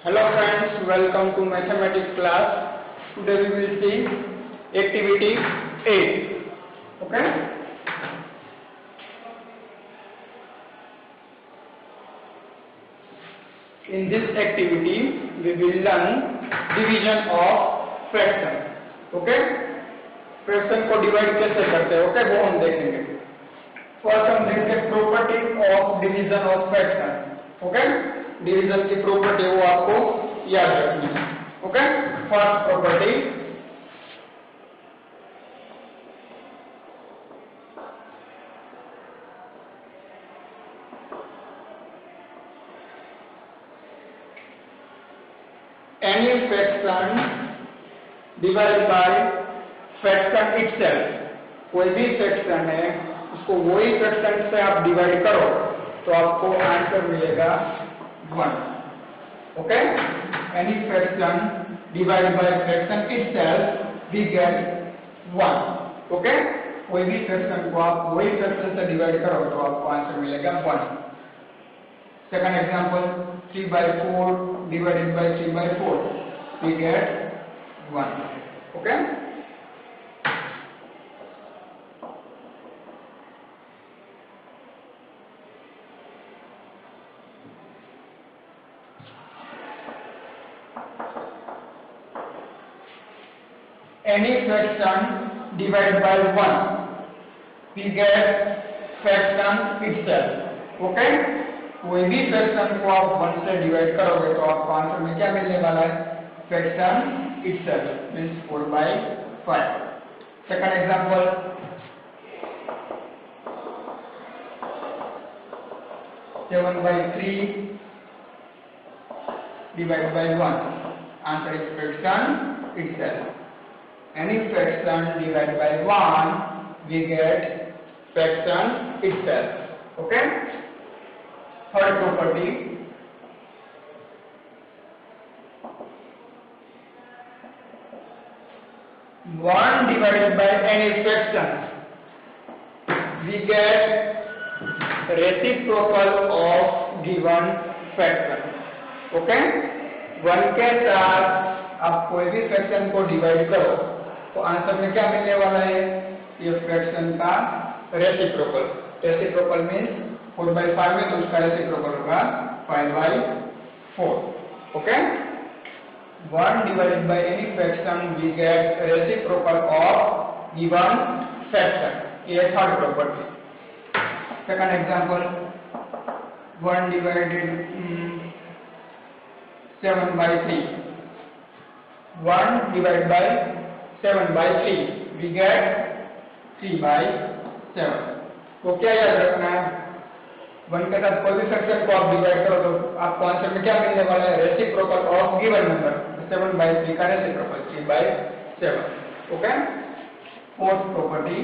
Hello friends, welcome to mathematics class. Today we will see activity 8. Okay? In this activity we will learn division of fraction. Okay? Fraction को divide कैसे करते हैं, okay, वो हम देखेंगे. First हम देखेंगे property of division of fraction. Okay, division की प्रॉपर्टी वो आपको याद रखनी है. Okay, first property, any fraction divide by fraction itself. कोई भी फ्रैक्शन है उसको वही फ्रैक्शन से आप डिवाइड करो तो आपको आंसर मिलेगा 1. Okay, any fraction divide by fraction itself we get 1. Okay, कोई भी फ्रैक्शन को आप वही फ्रैक्शन से डिवाइड करो तो आपको आंसर मिलेगा 1. Second example, 3/4 divided by 3/4 we get 1. Okay, any fraction divided by 1 we get fraction itself. Okay, कोई भी फ्रैक्शन को आप 1 से डिवाइड करोगे तो आपको आंसर में क्या मिलने वाला है? Fraction itself means 4/5. Second example, 7/3 divided by 1. Answer is fraction itself. Any fraction divided by 1 we get fraction itself. Okay, third property, one divided by any fraction we get reciprocal of given fraction. Okay, 1 के साथ आप कोई भी fraction को divide करो तो answer में क्या मिलने वाला है? ये फ्रैक्शन का रेसिप्रोकल. रेसिप्रोकल मींस 4/5 में तो उसका रेसिप्रोकल होगा 5/4. Okay, 1 divided by any fraction we get reciprocal of given fraction. ये third property. Second example, 1 divided 7/3. 1 divided by 7/3 we get 3/7. तो क्या याद रखना है? 1 के साथ कोई भी फ्रैक्शन को आप डिवाइड करो तो आपको आंसर में क्या मिलने वाला है? Reciprocal of given number. 7/3 का reciprocal 3/7. Okay, fourth property,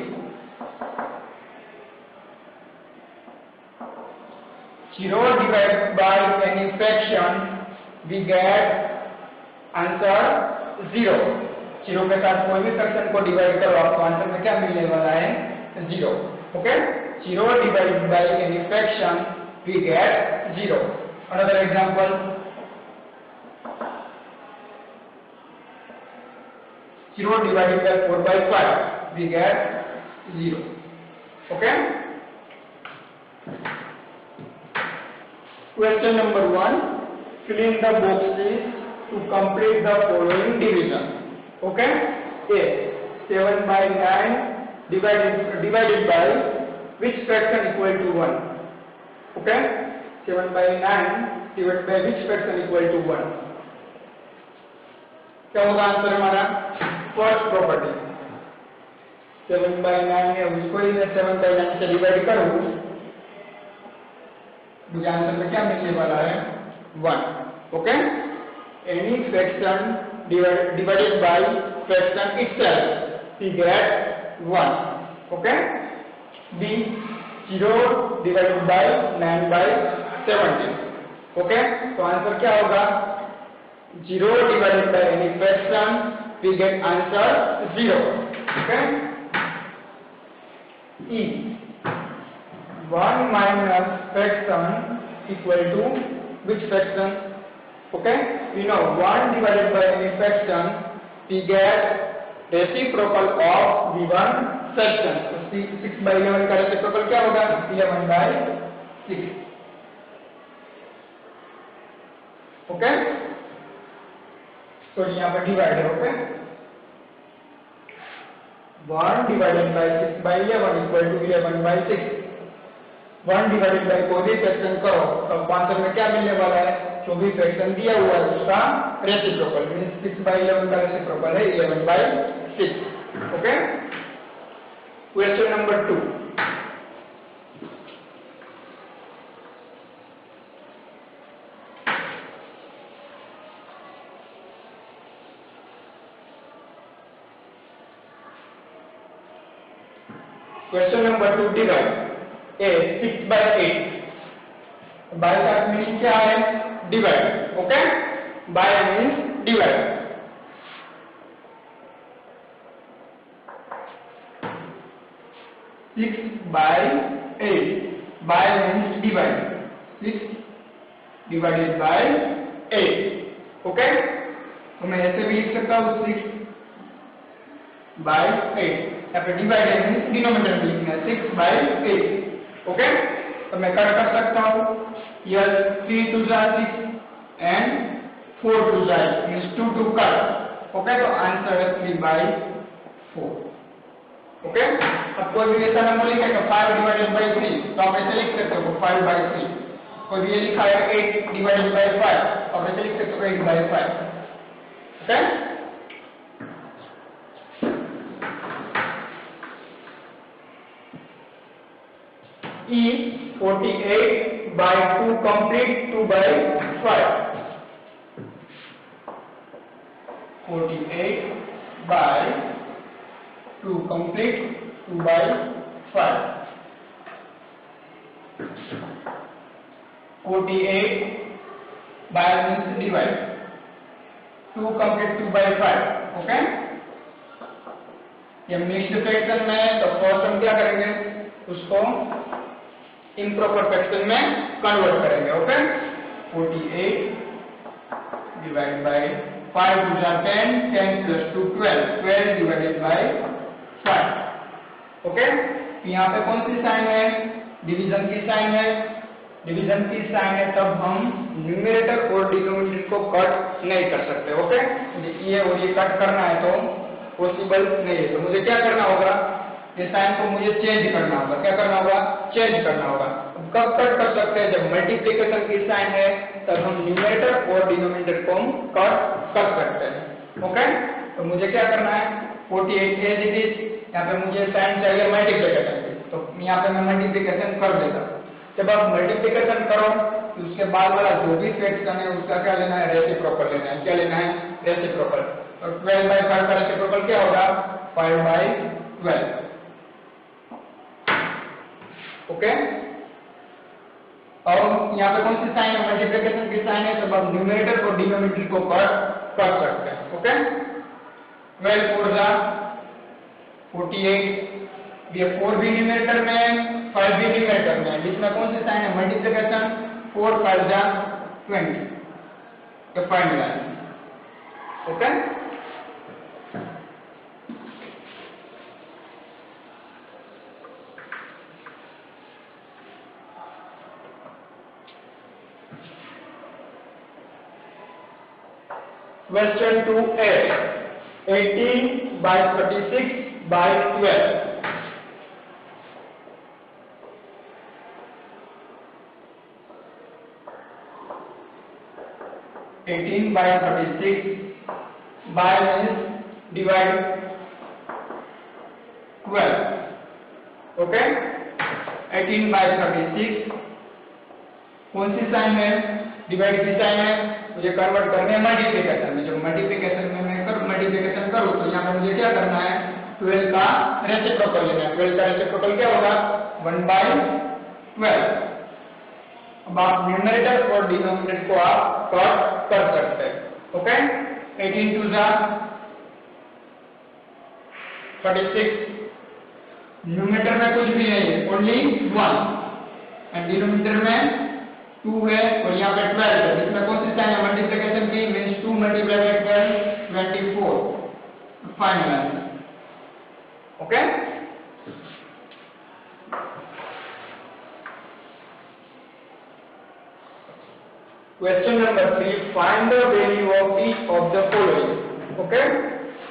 0 divided by any fraction we get answer 0. 0 के साथ कोई भी फ्रैक्शन को डिवाइड करो आपको आंसर में क्या मिलने वाला है? 0. Okay, 0 divided by any fraction we get 0. Another example, 0 divided by 4/5 we get 0. Okay, question number 1, fill in the boxes to complete the following division. Okay, A, 7/9 divided by which fraction equal to 1? Okay, 7/9 divided by which fraction equal to 1? क्या होगा answer हमारा? First property, 7/9 है उसको ही मैं 7/9 से divide करूं मुझे answer में क्या मिलने वाला है? 1. Okay, any fraction divided by fraction itself we get 1. okay, B, 0 divided by 9/17. Okay, तो आंसर क्या होगा? 0 divided by any fraction we get answer 0. Okay, E, 1 minus fraction equal to which fraction? Okay, we know 1 divided by any fraction, we get reciprocal of given fraction. So 6 by 11 का reciprocal क्या होगा? 11 by 6. Okay, so यहाँ पर divide है. Okay, 1 divided by 6 by 11 equal to 11 by 6. 1 divided by कोई भी fraction करो तो आंसर में क्या मिलने वाला है? जो भी फ्रैक्शन दिया हुआ है उसका रेसिप्रोकल, मींस 6 by 11 का रेसिप्रोकल है 11 by 6. Okay, question number 2. Question number 2, divide 6 by 8. By का मीनिंग क्या है? Divide. Okay, by means divide. Six by 8. By means divide. 6 divided by 8. Okay, तो मैं ऐसे भी लिख सकता हूँ 6 by 8. यहाँ पे डिवाइड मीन्स डिनोमिनेटर में लिखना है 6 by 8. ओके, तो मैं कट कर सकता हूँ. यह 3 to 6 and 4 to 8 means 2 to cut. Okay, तो आंसर है 3 by 4. ओके, अब कोई भी ऐसा नंबर लिखेगा 5 डिवाइडेड बाई 3 तो आप ऐसे लिख सकते हो 5 by 3. कोई भी ये लिखा है 8 डिवाइडेड बाई 5 तो आप ऐसे लिख सकते हो 8 by 5. Okay, is 48 by 2 complete 2 by 5. 48 by 2 complete 2 by 5. 48 by means divide. 2 complete 2 by 5. Okay, ये मिक्स्ड फ्रैक्शन में है तो फर्स्ट हम क्या करेंगे? उसको इम्प्रॉपर फ्रैक्शन में कन्वर्ट करेंगे. Okay, 48 divide by 5 two 10, 10 plus 2 12, 12 divided by 5. Okay, यहाँ पे कौन सी साइन है? डिवीजन की साइन है. डिवीजन की साइन है तब हम न्यूमरेटर और डिनोमिनेटर को कट नहीं कर सकते. ओके, ये और ये कट करना है तो पॉसिबल नहीं है. तो मुझे क्या करना होगा? ये साइन को मुझे चेंज करना होगा. क्या करना होगा? चेंज करना होगा. कब कट कर सकते हैं? जब मल्टीप्लिकेशन की साइन है तब हम न्यूमरेटर और डिनोमिनेटर को कट कर सकते हैं. ओके, तो मुझे क्या करना है? 48 एज इट इज. यहाँ पे मुझे साइन चाहिए मल्टीप्लिकेशन की, तो यहाँ पे मैं मल्टीप्लिकेशन कर देता हूँ. जब आप मल्टीप्लिकेशन करो तो उसके बाद वाला जो भी फ्रैक्शन है उसका क्या लेना है? रेसिप्रोकल लेना है. क्या लेना है? रेसिप्रोकल. तो 12 by 5 का रेसिप्रोकल क्या होगा? 5 by 12. ओके, और यहाँ पे कौन सी साइन है? मल्टीप्लिकेशन की साइन है तब आप न्यूमरेटर और डिनोमिनेटर को कट कर सकते हैं. ओके, 12 4 जा 48. ये 4 भी न्यूमरेटर में 5 भी न्यूमरेटर में. इसमें कौन सी साइन है? मल्टीप्लिकेशन. 4 5 जा 20. तो final answer. Okay, Question 2a, 18 by 36 by 12. 18 by 36 by means divide 12. Okay, 18 by 36 कौन सी साइन है? डिवाइड की साइन है. मुझे कन्वर्ट करने है मल्टीप्लिकेशन में. जब मल्टीप्लिकेशन में मैं मल्टीप्लिकेशन करूँ तो यहाँ पे मुझे क्या करना है? 12 का रेसिप्रोकल लेना है. 12 का रेसिप्रोकल क्या होगा? 1 by 12. अब आप न्यूमरेटर और डिनोमिनेटर को आप कट कर सकते हैं. ओके, 18 2 जा 36. न्यूमरेटर में कुछ भी नहीं है, ओनली 1, एंड डिनोमिनेटर में 2 है और यहाँ पे 12 है. इसमें कौन सी साइन है? Multiplication multiplied by 12, 24. Final answer. Okay? Question number 3. Find the value of each of the following. Okay?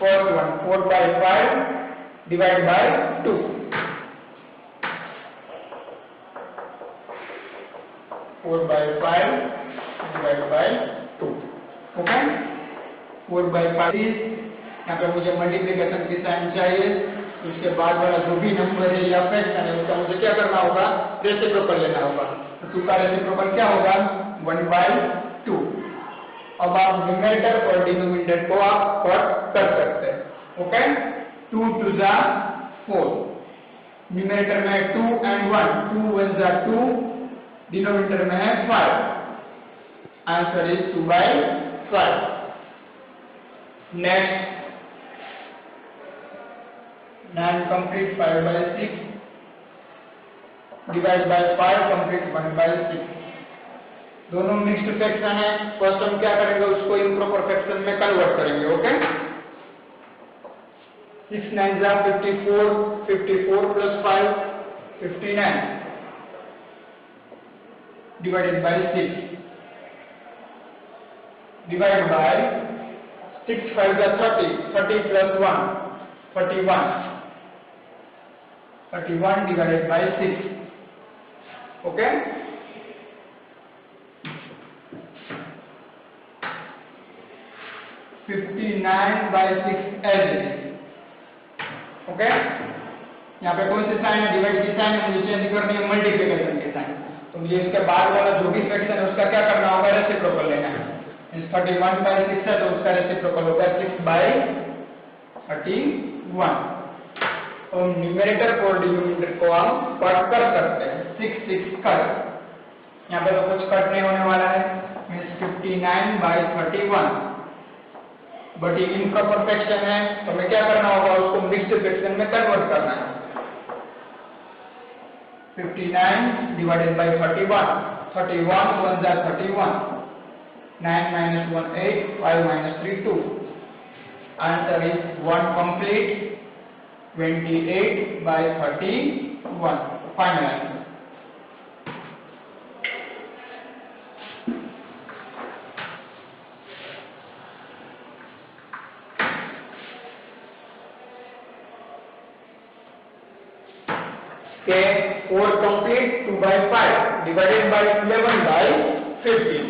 First one, 4 by 5 divided by 2. 4 by 5 divided by 2. Okay? 4 by 5 is, यहाँ पे मुझे मल्टीप्लिकेशन की साइन चाहिए, उसके बाद वाला जो भी नंबर है या फ्रैक्शन है उसका मुझे क्या करना होगा, रेसिप्रोकल लेना होगा। तो 2 का रेसिप्रोकल क्या होगा, 1 by 2। अब आप न्यूमरेटर और डिनोमिनेटर को आप कट कर सकते हैं। ओके, 2 2 जा 4, न्यूमरेटर में 2 and 1, 2 1 जा 2, डिनोमिनेटर में है 5। Answer is 2 by 5। Next 9 complete 5 by 6 divide by 5 complete 1 by 6। दोनों मिक्स्ड फ्रैक्शन है। फर्स्ट हम क्या करेंगे, उसको इम्प्रॉपर फ्रैक्शन में कन्वर्ट करेंगे। ओके, 6 9 जा 54, 54 plus 5 59 divided by 6 divided by 6 5 जा 30, 30 plus 1 41, 31 divided by 6. Okay, 59 by 6 as it is. Okay, यहाँ पे कौन सी साइन है, डिवाइड की साइन है, मुझे चेंज करनी है मल्टीप्लिकेशन की साइन। तो मुझे इसके बाद वाला जो भी फ्रैक्शन है उसका क्या करना होगा, रेसिप्रोकल लेना है। 31 by 6 है तो उसका रेसिप्रोकल होगा 6 by 31। तो न्यूमरेटर और डिनोमिनेटर को हम कट कर सकते हैं, 6 6 कट। यहाँ पे तो कुछ कट नहीं होने वाला है, मीन्स 59 by 31। बट ये इम्प्रॉपर फ्रैक्शन है तो हमें क्या करना होगा, उसको मिक्स्ड फ्रैक्शन में कन्वर्ट करना है। 59 divided by 31, 31 1 जा 31, 9 minus 1 8, 5 minus 3 2। Answer is 1 complete 28 by 31। Final answer. Okay, 4 complete 2 by 5 divided by 11 by 15।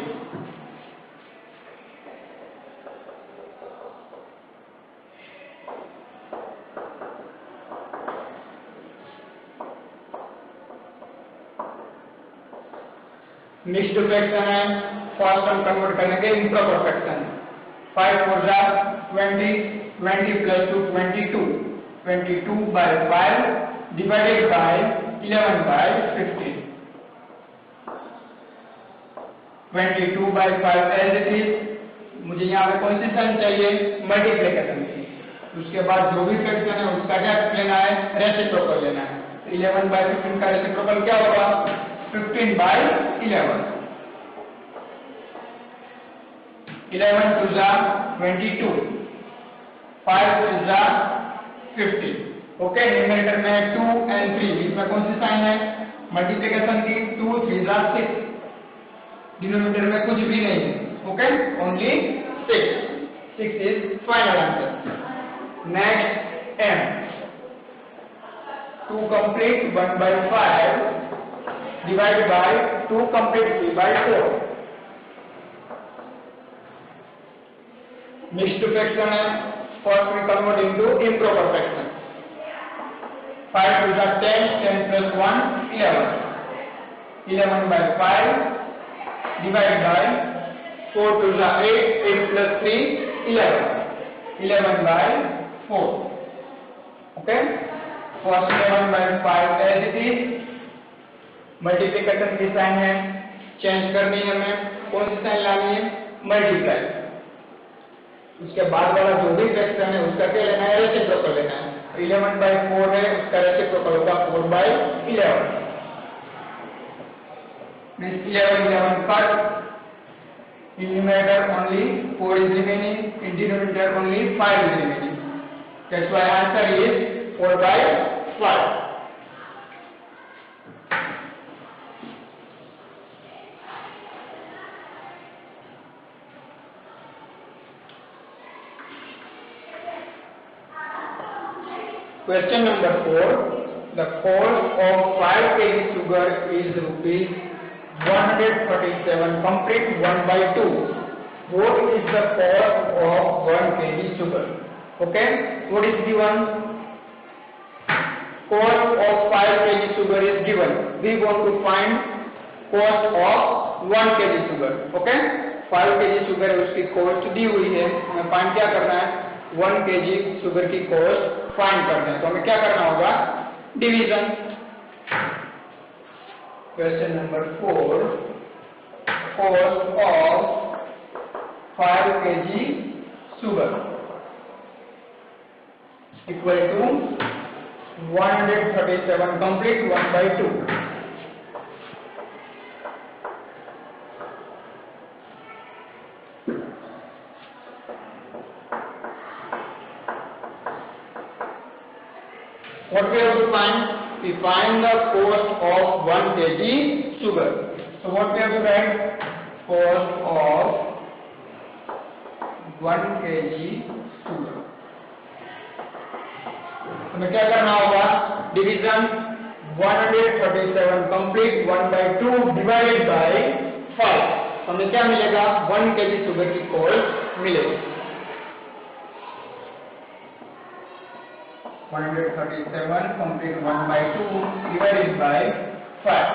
Mixed fraction है, फर्स्ट हम कन्वर्ट करेंगे इम्प्रॉपर फ्रैक्शन। 5 4 जा 20, 20 plus 2 22, 22 by 5 divided by 11 by 15। 22 by 5 as it is। मुझे यहाँ पे कौन सी साइन चाहिए, मल्टीप्लिकेशन की। उसके बाद जो भी फ्रैक्शन है उसका क्या लेना है, रेसिप्रोकल लेना है। 11 by 15 का रेसिप्रोकल क्या होगा, 15 by 11। 11 2 जा 22, 5 2 जा 50। ओके, न्यूमरेटर में 2 and 3, इसमें कौन सी साइन है, मल्टीप्लिकेशन की। 2 3 जा 6, डिनोमिनेटर में कुछ भी नहीं है। Okay, only 6। 6 is final answer. Next m 2 complete 1 by 5 divided by 2 complete 3 by 4। Mixed fraction है, first we convert into improper fraction। 5 2 जा 10, 10 plus 1 11, 11 by 5 divided by 4 2 जा 8, 8 plus 3 11, 11 by 4। Okay, first 11 by 5 as it is। Multiplication की sign है, change करनी है, हमें कौन सी साइन लानी है, मल्टीप्लाई। उसके बाद वाला जो भी फ्रैक्शन है उसका क्या लेना है, रेसिप्रोकल लेना है। 11 by 4 है, उसका रेसिप्रोकल होगा 4 by 11। Means 11 11 cut, In numerator only 4 is remaining, in denominator only 5 is remaining. That's why answer is 4 by 5. Question number 4. The cost of 5 kg sugar is rupees 137 complete 1 by 2. What is the cost of 1 kg sugar? Okay, what is given? Cost of 5 kg sugar is given. We want to find cost of 1 kg sugar. Okay, 5 kg sugar उसकी cost दी हुई है, हमें find क्या करना है? 1 kg sugar की cost find करना है, तो हमें क्या करना होगा? Division. Question number 4. Cost of 5 kg sugar equal to 137 complete 1 by 2. What we have to find? We find the cost of 1 kg sugar. So what we have to write? Cost of 1 kg sugar. हमें क्या करना होगा? Division 137 complete 1 by 2 divided by 5. हमें क्या मिलेगा? 1 kg sugar की cost मिलेगी. 137 complete 1 by 2 divided by 5.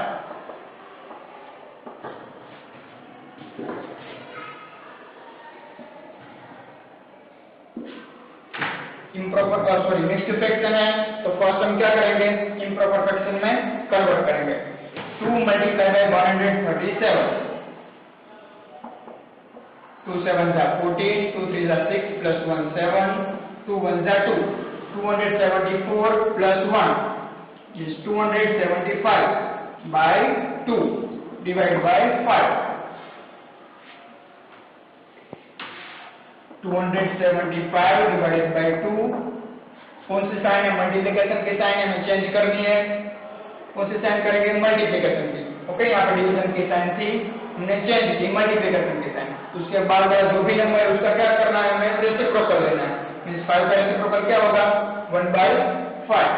Improper sorry next fraction है, तो फर्स्ट हम क्या करेंगे? इम्प्रॉपर फ्रैक्शन में कन्वर्ट करेंगे. 2 मल्टीप्लाई बाय 137. 2 7 जा 14, 2 3 जा 6 plus 1 7, 2 1 जा 2. 274 plus 1 is 275 by 2 divided by 5. 275 divided by 2. कौन सी साइन है? मल्टीप्लिकेशन की साइन हमें चेंज करनी है. कौन सी साइन करेंगे? मल्टीप्लिकेशन की. ओके, यहाँ पर डिवीजन की साइन थी, हमने चेंज की मल्टीप्लिकेशन की साइन. उसके बाद जो भी नंबर है उसका क्या करना है? हमें रेसिप्रोकल लेना है. मीन्स 5 का रेसिप्रोकल क्या होगा? 1 by 5.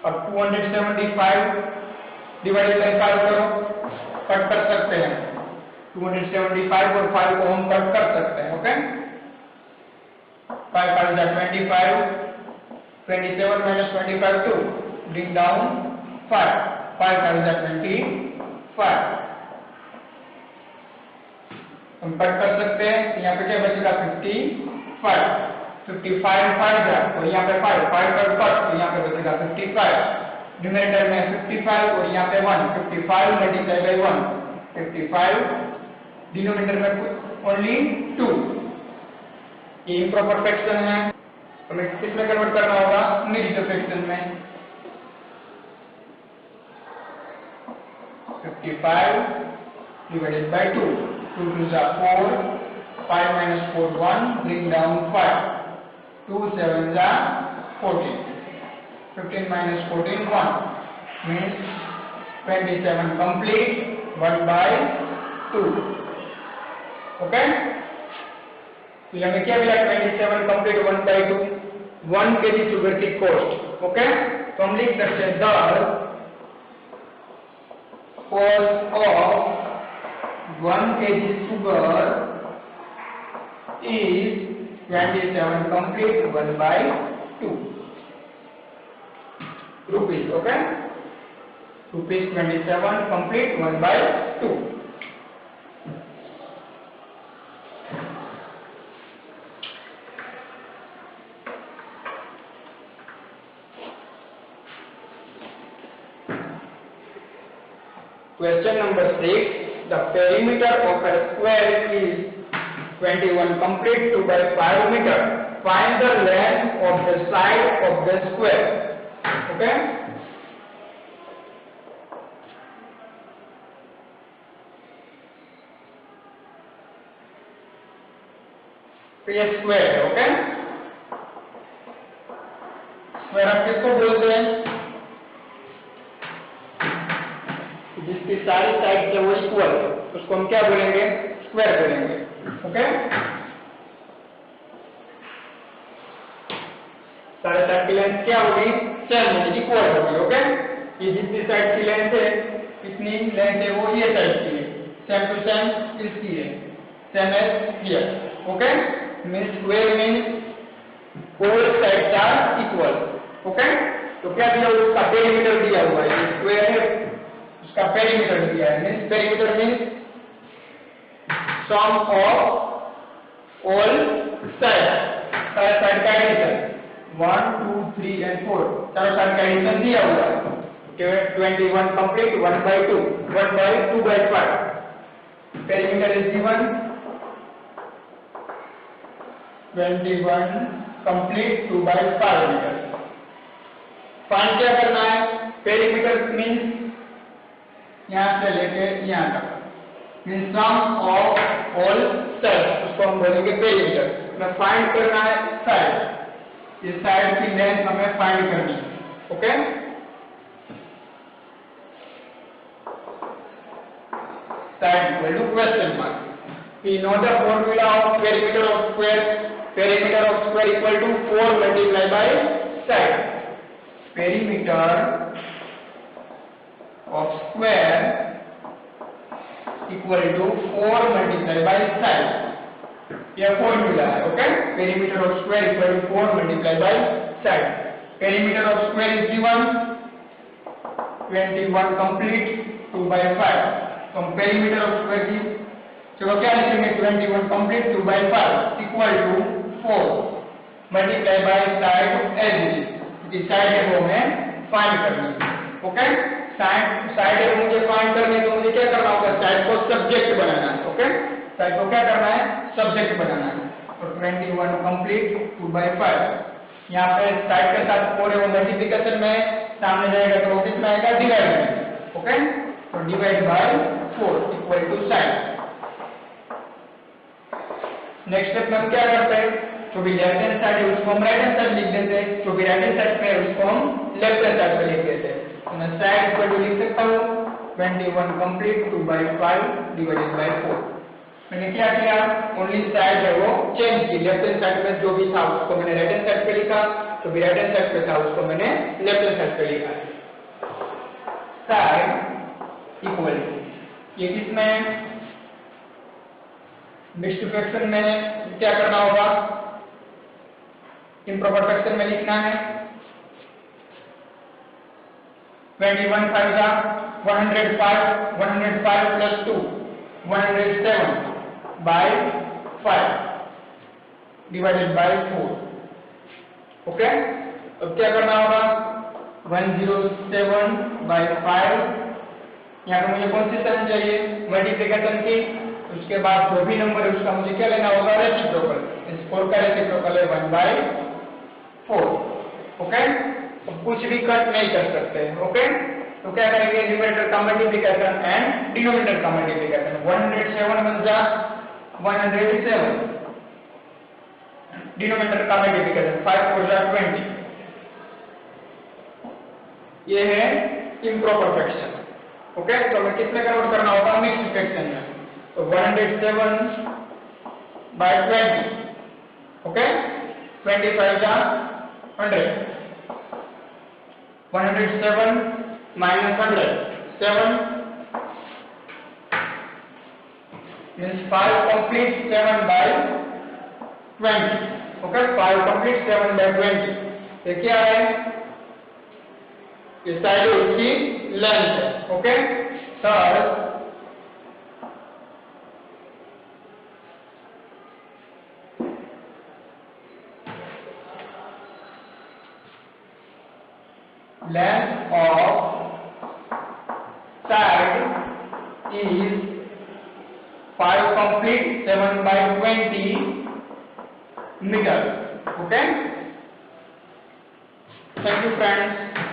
अब 275 डिवाइडेड बाय 5 करो, कट कर सकते हैं. 275 और 5 को हम कट कर सकते हैं. ओके, 5 5 जा 25, 27 minus 25 2, bring down 5, 5 5 जा 25. हम कट कर सकते हैं. यहाँ पे क्या बचेगा? 55. 55 5 जा, और यहाँ पे 5 5 कट, तो यहाँ पे बचेगा 55. न्यूमरेटर में 55 और यहाँ पे 1. 55 मल्टीप्लाई बाय 1, 55. डिनोमिनेटर में ओनली 2. ये इम्प्रॉपर फ्रैक्शन है, हमें किसमें कन्वर्ट करना होगा? मिक्स्ड फ्रैक्शन में. 55 divided by 2. 2 2 जा 4, 5 minus 4 1, bring down 5. 2 7 जा 14. 15 minus 14 1 means 27 complete 1 by 2. Okay, तो यहाँ में क्या मिला? 27 complete 1 by 2. 1 kg शुगर की कॉस्ट. ओके, तो हम लिख सकते हैं the cost of 1 kg sugar is 27 complete 1 by 2 rupees. Okay, rupees 27 complete 1 by 2. Question number 6. The perimeter of a square is 21 complete 2 by 5 meter. Find the length of the side of the square. Okay. तो ये square है। Okay, square हम किसको बोलते हैं? जिसकी सारी side से वो इक्वल, उसको हम क्या बोलेंगे? स्क्वायर बोलेंगे। ओके, सारे साइड की लेंथ क्या होगी? सेम होगी, इक्वल होगी। ओके, ये जितनी साइड की लेंथ है, कितनी लेंथ है वो ये साइड की है, सेम टू सेम इसकी है, same as here. Okay, means square means all sides are equal. Okay, तो क्या दिया? उसका पेरीमीटर दिया हुआ है, स्क्वायर है, उसका पेरीमीटर दिया है। Means perimeter means sum of all side, सारे साइड का एडिशन, 1 2 3 and 4 चारों साइड का एडिशन दिया हुआ है। 21 complete 1/2, 1/2/5 perimeter is given, 21 complete 2/5 metre. Find क्या करना है? पेरीमीटर मींस यहां से लेके यहां तक, means sum of all side, उसको हम बोलेंगे पेरीमीटर। में फाइंड करना है साइड, इस साइड की लेंथ हमें फाइंड करनी है। Okay, side equal to question mark. We know the formula of perimeter of square, perimeter of square equal to 4 multiply by side. Perimeter of square equal to 4 multiply by side, यह formula है। Okay, perimeter of square equal to 4 multiply by side. Perimeter of square is given 21 complete 2/5। तो हम perimeter of square की चलो क्या लिखेंगे? 21 complete 2/5 equal to 4 multiply by side as it is, क्योंकि side है वो हमें फाइंड करनी है। ओके, साइड है मुझे फाइंड करनी है, तो मुझे क्या करना होगा? साइड को सब्जेक्ट बनाना है। ओके, साइड को क्या करना है? सब्जेक्ट बनाना है। तो 21 कंप्लीट 2/5, यहाँ पे साइड के साथ 4 है वो मल्टीप्लिकेशन में सामने जाएगा, तो वो कितना आएगा? डिवाइड में। ओके, तो divide by 4 equal to side. Next step में हम क्या करते हैं? जो भी लेफ्ट हैंड साइड है उसको हम राइट हैंड साइड लिख देते हैं, जो भी राइट हैंड साइड पे है उसको हम लेफ्ट हैंड साइड पे लिख देते हैं। तो मैं साइड इक्वल टू लिख सकता हूँ 21 कंप्लीट 2/5 डिवाइडेड बाय 4। मैंने क्या किया? ओनली साइड है वो चेंज की, लेफ्ट हैंड साइड में जो भी था उसको मैंने राइट हैंड साइड पे लिखा, जो भी राइट हैंड साइड पे था उसको मैंने लेफ्ट हैंड साइड पे लिखा। साइड इक्वल टू, ये किसमें? मिक्स्ड फ्रैक्शन में क्या करना होगा? इम्प्रॉपर फ्रैक्शन में लिखना है 21 5 105, 105 plus 2 107 by 5 divided by 4। Okay, अब क्या करना होगा? 107 by 5, यहाँ पे मुझे कौन सी साइन चाहिए? मल्टीप्लिकेशन की। उसके बाद जो भी नंबर है उसका मुझे क्या लेना होगा? रेसिप्रोकल। इस 4 का रेसिप्रोकल है 1/4। ओके, अब कुछ भी कट नहीं कर सकते। ओके, तो क्या करेंगे? न्यूमरेटर का मल्टीप्लिकेशन एंड डिनोमिनेटर का मल्टीप्लिकेशन। 107 बन जा 107, डिनोमिनेटर का मल्टीप्लिकेशन 5 4 जा 20। ये है इम्प्रॉपर फ्रैक्शन। ओके, तो हमें किस में कन्वर्ट करना होगा? मिक्स्ड फ्रैक्शन में। तो 107 by 20। ओके, 25 जा 100, 107 minus 100 7 means 5 complete 7 by 20। Okay, 5 complete 7 by 20। ये क्या है? ये साइड उसकी लेंथ है। Okay, third length of side is 5 complete 7 by 20 meter. Okay, thank you friends.